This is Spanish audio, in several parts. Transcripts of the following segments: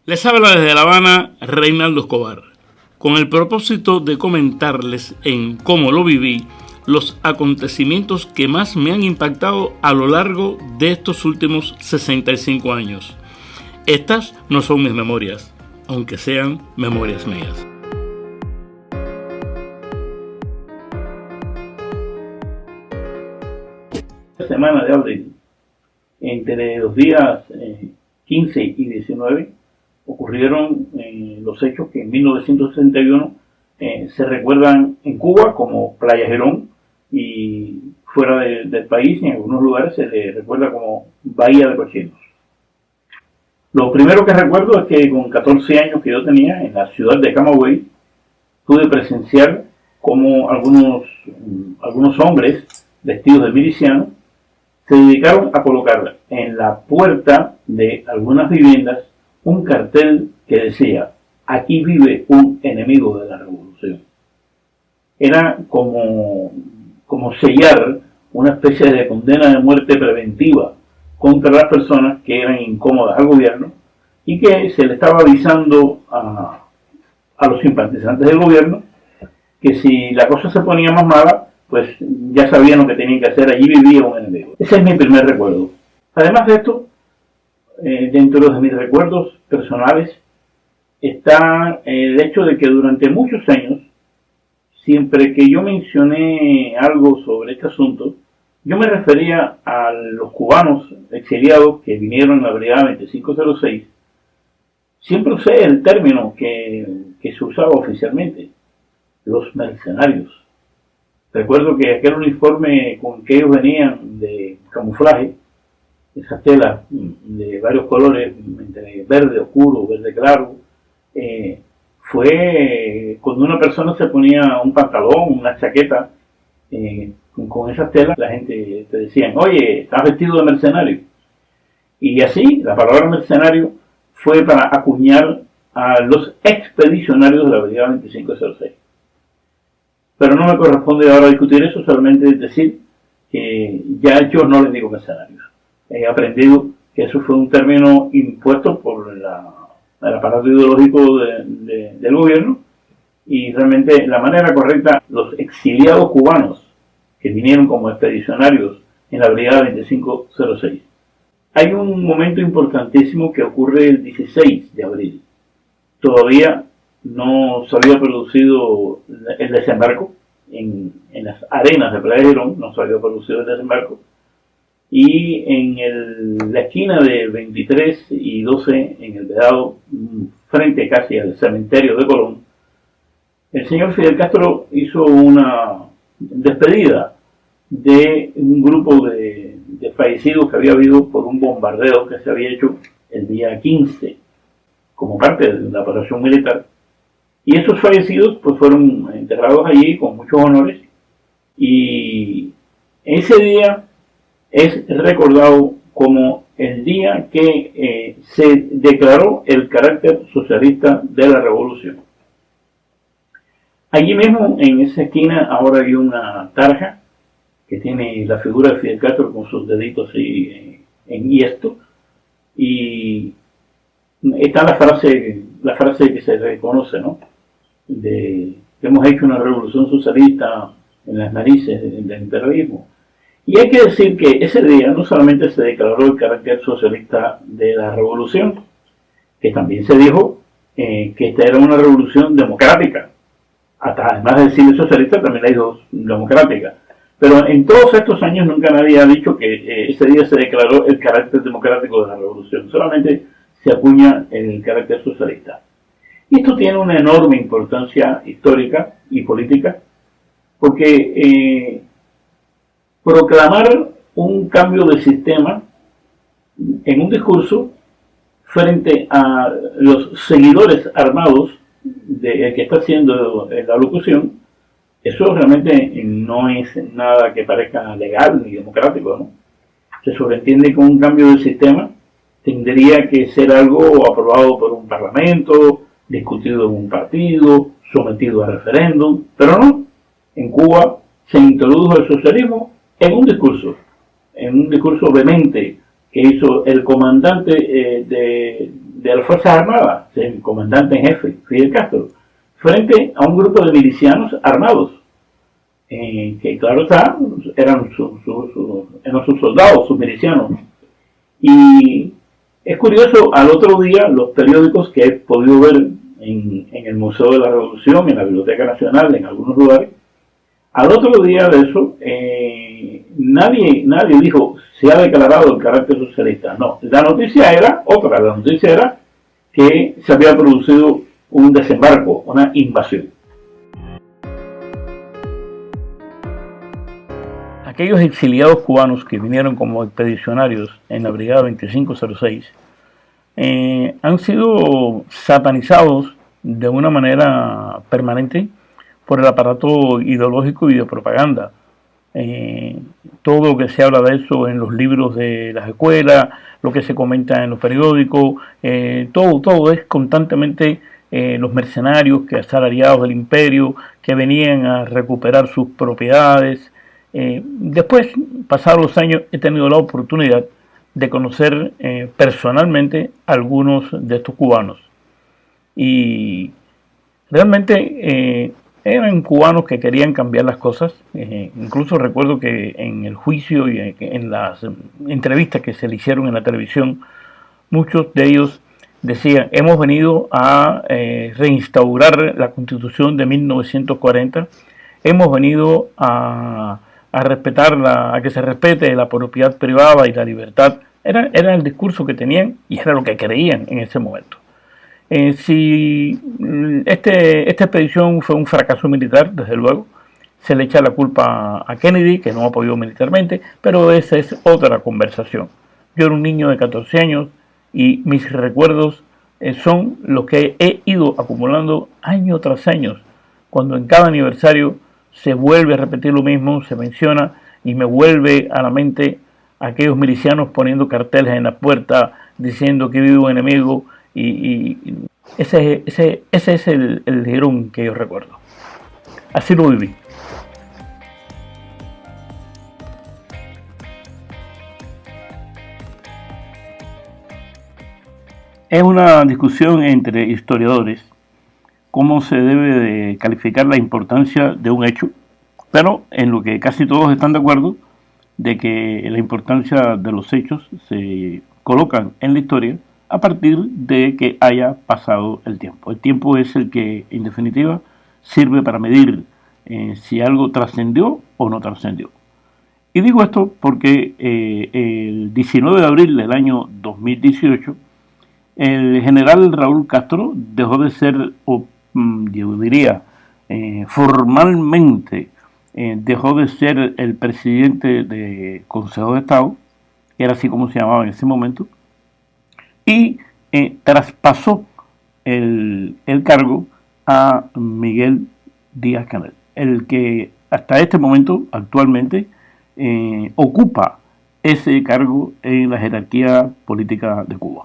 Les habla desde La Habana Reinaldo Escobar, con el propósito de comentarles en Cómo lo viví los acontecimientos que más me han impactado a lo largo de estos últimos 65 años. Estas no son mis memorias, aunque sean memorias mías. La semana de abril, entre los días 15 y 19, ocurrieron los hechos que en 1961 se recuerdan en Cuba como Playa Girón, y fuera del país, en algunos lugares, se le recuerda como Bahía de Cochinos. Lo primero que recuerdo es que con 14 años que yo tenía, en la ciudad de Camagüey, pude presenciar cómo algunos hombres vestidos de milicianos se dedicaron a colocar en la puerta de algunas viviendas un cartel que decía: aquí vive un enemigo de la revolución. Era como sellar una especie de condena de muerte preventiva contra las personas que eran incómodas al gobierno, y que se le estaba avisando a los simpatizantes del gobierno que si la cosa se ponía más mala, pues ya sabían lo que tenían que hacer. Allí vivía un enemigo. Ese es mi primer recuerdo. Además de esto, dentro de mis recuerdos personales está el hecho de que durante muchos años, siempre que yo mencioné algo sobre este asunto, yo me refería a los cubanos exiliados que vinieron en la Brigada 2506. Siempre usé el término que se usaba oficialmente: los mercenarios. Recuerdo que aquel uniforme con que ellos venían de camuflaje, esas telas de varios colores, entre verde oscuro, verde claro, fue cuando una persona se ponía un pantalón, una chaqueta con esas telas, la gente te decía: oye, estás vestido de mercenario. Y así, la palabra mercenario fue para acuñar a los expedicionarios de la Brigada 2506. Pero no me corresponde ahora discutir eso, solamente decir que ya yo no les digo mercenarios. He aprendido que eso fue un término impuesto por el aparato ideológico del gobierno, y realmente la manera correcta: los exiliados cubanos que vinieron como expedicionarios en la Brigada 2506. Hay un momento importantísimo que ocurre el 16 de abril. Todavía no se había producido el desembarco en las arenas de Playa Girón, no se había producido el desembarco, y en la esquina de 23 y 12, en el Vedado, frente casi al cementerio de Colón, el señor Fidel Castro hizo una despedida de un grupo de fallecidos que había habido por un bombardeo que se había hecho el día 15 como parte de la operación militar. Y esos fallecidos pues fueron enterrados allí con muchos honores, y ese día es recordado como el día que se declaró el carácter socialista de la revolución. Allí mismo, en esa esquina, ahora hay una tarja que tiene la figura de Fidel Castro con sus deditos enhiesto, y está la frase que se reconoce, ¿no? Que hemos hecho una revolución socialista en las narices del imperialismo. Y hay que decir que ese día no solamente se declaró el carácter socialista de la revolución, que también se dijo que esta era una revolución democrática. Además de decir socialista, también la dijo democrática. Pero en todos estos años nunca nadie ha dicho que ese día se declaró el carácter democrático de la revolución. Solamente se acuña el carácter socialista. Y esto tiene una enorme importancia histórica y política, porque proclamar un cambio de sistema en un discurso frente a los seguidores armados del que está haciendo la locución, eso realmente no es nada que parezca legal ni democrático, ¿no? Se sobreentiende que un cambio de sistema tendría que ser algo aprobado por un parlamento, discutido en un partido, sometido a referéndum, pero no. En Cuba se introdujo el socialismo en un discurso vehemente que hizo el comandante de de las Fuerzas Armadas, el comandante en jefe, Fidel Castro, frente a un grupo de milicianos armados, que claro está, eran sus soldados, sus milicianos. Y es curioso, al otro día, los periódicos que he podido ver en el Museo de la Revolución, en la Biblioteca Nacional, en algunos lugares, al otro día de eso, nadie dijo se ha declarado el carácter socialista. No, la noticia era otra. La noticia era que se había producido un desembarco, una invasión. Aquellos exiliados cubanos que vinieron como expedicionarios en la Brigada 2506 han sido satanizados de una manera permanente por el aparato ideológico y de propaganda. Todo lo que se habla de eso en los libros de las escuelas, lo que se comenta en los periódicos, todo es constantemente los mercenarios que asalariados del imperio, que venían a recuperar sus propiedades. Después, pasados los años, he tenido la oportunidad de conocer personalmente a algunos de estos cubanos. Y realmente eran cubanos que querían cambiar las cosas. Incluso recuerdo que en el juicio y en las entrevistas que se le hicieron en la televisión, muchos de ellos decían: hemos venido a reinstaurar la Constitución de 1940, hemos venido a respetarla, a que se respete la propiedad privada y la libertad. Era el discurso que tenían y era lo que creían en ese momento. Si esta expedición fue un fracaso militar, desde luego, se le echa la culpa a Kennedy, que no apoyó militarmente, pero esa es otra conversación. Yo era un niño de 14 años y mis recuerdos son los que he ido acumulando año tras año, cuando en cada aniversario se vuelve a repetir lo mismo, se menciona y me vuelve a la mente aquellos milicianos poniendo carteles en la puerta diciendo que vive un enemigo, y ese es el Girón que yo recuerdo. Así lo viví. Es una discusión entre historiadores cómo se debe de calificar la importancia de un hecho, pero en lo que casi todos están de acuerdo, de que la importancia de los hechos se colocan en la historia a partir de que haya pasado el tiempo. El tiempo es el que, en definitiva, sirve para medir si algo trascendió o no trascendió. Y digo esto porque el 19 de abril del año 2018, el general Raúl Castro dejó de ser, yo diría, formalmente dejó de ser el presidente del Consejo de Estado, que era así como se llamaba en ese momento, y traspasó el cargo a Miguel Díaz-Canel, el que hasta este momento, actualmente, ocupa ese cargo en la jerarquía política de Cuba.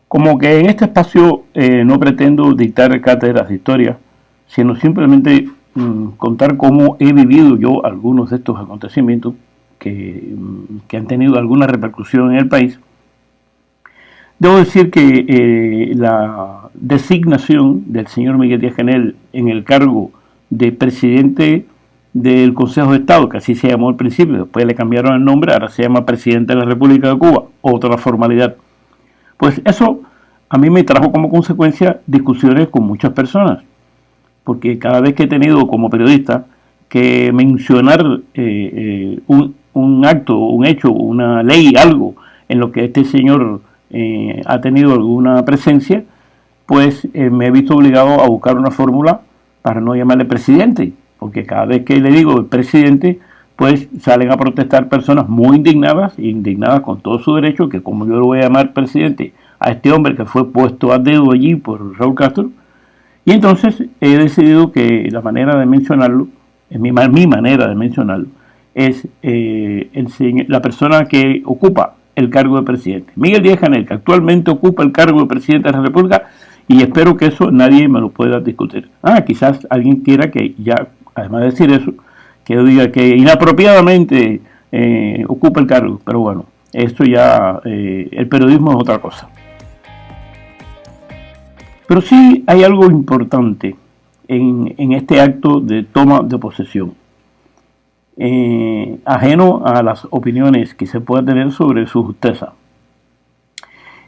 Como que en este espacio no pretendo dictar cátedras de historia, sino simplemente contar cómo he vivido yo algunos de estos acontecimientos que han tenido alguna repercusión en el país. Debo decir que la designación del señor Miguel Díaz-Canel en el cargo de presidente del Consejo de Estado, que así se llamó al principio, después le cambiaron el nombre, ahora se llama presidente de la República de Cuba, otra formalidad. Pues eso a mí me trajo como consecuencia discusiones con muchas personas, porque cada vez que he tenido como periodista que mencionar un acto, un hecho, una ley, algo en lo que este señor ha tenido alguna presencia, pues me he visto obligado a buscar una fórmula para no llamarle presidente, porque cada vez que le digo el presidente, pues salen a protestar personas muy indignadas con todo su derecho, que como yo lo voy a llamar presidente a este hombre que fue puesto a dedo allí por Raúl Castro. Y entonces he decidido que la manera de mencionarlo, mi manera de mencionarlo, es la persona que ocupa el cargo de presidente, Miguel Díaz-Canel, que actualmente ocupa el cargo de presidente de la República, y espero que eso nadie me lo pueda discutir. Quizás alguien quiera que ya, además de decir eso, que yo diga que inapropiadamente ocupa el cargo, pero bueno, esto ya, el periodismo es otra cosa. Pero sí hay algo importante en este acto de toma de posesión, ajeno a las opiniones que se pueda tener sobre su justeza.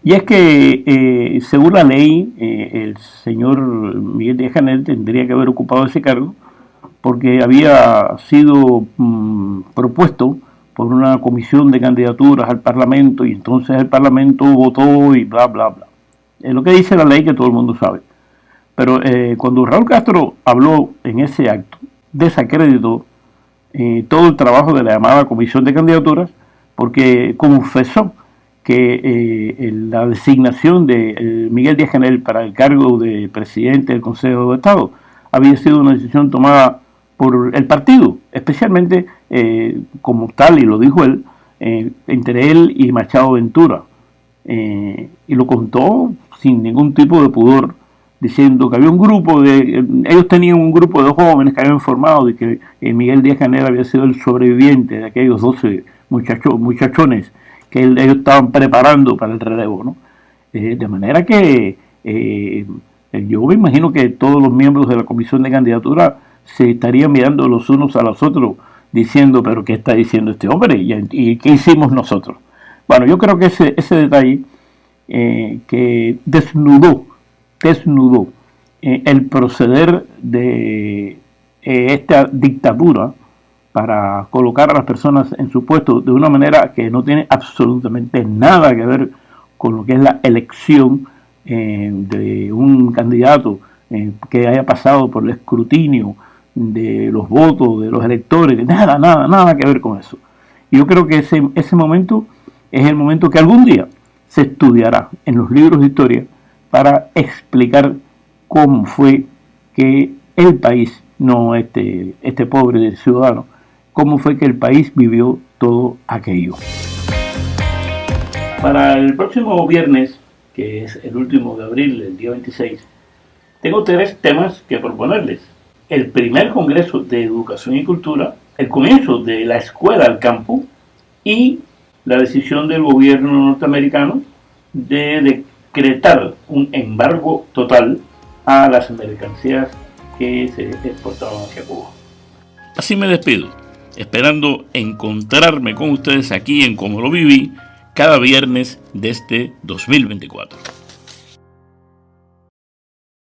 Y es que, según la ley, el señor Miguel Díaz-Canel tendría que haber ocupado ese cargo porque había sido propuesto por una comisión de candidaturas al Parlamento y entonces el Parlamento votó y bla, bla, bla. Es lo que dice la ley que todo el mundo sabe. Pero cuando Raúl Castro habló en ese acto, desacreditó todo el trabajo de la llamada comisión de candidaturas porque confesó que la designación de Miguel Díaz-Canel para el cargo de presidente del Consejo de Estado había sido una decisión tomada por el partido, especialmente como tal, y lo dijo él, entre él y Machado Ventura. Y lo contó sin ningún tipo de pudor, diciendo que había un grupo ellos tenían un grupo de jóvenes que habían formado y que Miguel Díaz-Canel había sido el sobreviviente de aquellos 12 muchachones que ellos estaban preparando para el relevo, ¿no? De manera que yo me imagino que todos los miembros de la comisión de candidatura se estarían mirando los unos a los otros diciendo, pero ¿qué está diciendo este hombre? ¿Y qué hicimos nosotros? Bueno, yo creo que ese detalle que desnudó el proceder de esta dictadura para colocar a las personas en su puesto de una manera que no tiene absolutamente nada que ver con lo que es la elección de un candidato que haya pasado por el escrutinio de los votos de los electores, nada que ver con eso. Y yo creo que ese momento es el momento que algún día se estudiará en los libros de historia para explicar cómo fue que el país, no este pobre ciudadano, cómo fue que el país vivió todo aquello. Para el próximo viernes, que es el último de abril, el día 26, tengo 3 temas que proponerles. El primer Congreso de Educación y Cultura, el comienzo de la escuela al campo y la decisión del gobierno norteamericano de decretar un embargo total a las mercancías que se exportaban hacia Cuba. Así me despido, esperando encontrarme con ustedes aquí en Como lo Viví cada viernes de este 2024.